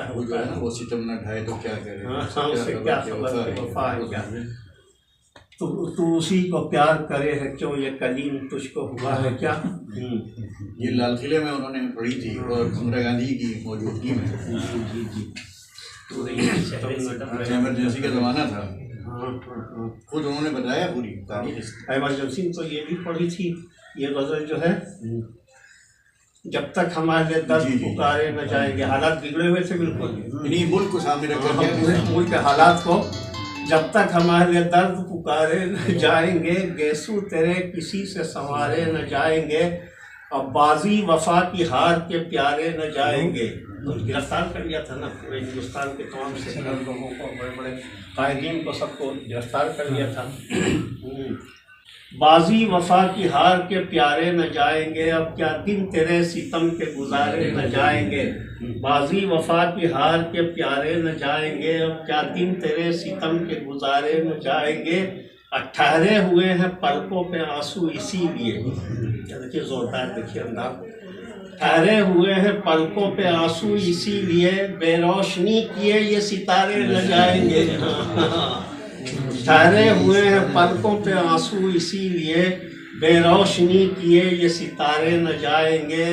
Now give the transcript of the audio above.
वो जो है ना, वो सितम न ढाए तो क्या करे। हाँ, उससे क्या सबब वफा है क्या। तू उसी को प्यार करे है क्यों, ये कलीम तुझको हुआ है क्या। ये लाल किले में उन्होंने पढ़ी थी और इंदिरा गांधी की मौजूदगी में। इमरजेंसी का जमाना था, खुद उन्होंने बताया पूरी तारीख। इमरजेंसी तो ये भी पढ़ी थी, ये गजल जो है, जब तक हमारे दर्द पुकारे न जाएंगे। हालात बिगड़े हुए थे बिल्कुल, इन्हीं मुल्क को सामने रखकर मुल्क के हालात को, जब तक हमारे दर्द पुकारे न जाएंगे, गेसू तेरे किसी से संवारे न जाएंगे, और बाजी वफा की हार के प्यारे न जाएंगे। तो गिरफ्तार कर लिया था ना पूरे हिंदुस्तान के तमाम सेकुलर लोगों को, बड़े बड़े कायदीन को, सबको गिरफ्तार कर लिया था। बाजी वफा की हार के प्यारे न जाएंगे, अब क्या दिन तेरे सितम के गुजारे न जाएंगे। बाजी वफा की हार के प्यारे न जाएंगे, अब क्या दिन तेरे सितम के गुजारे न जाएंगे। ठहरे हुए हैं पलकों पे आंसू इसीलिए, देखिए जोरदार, देखिए अंदाज। ठहरे हुए हैं पलकों पे आंसू इसीलिए, बेरोशनी किए ये सितारे न जाएंगे। ठहरे हुए हैं पलकों पे आंसू इसीलिए, बेरोशनी किए ये सितारे न जाएंगे।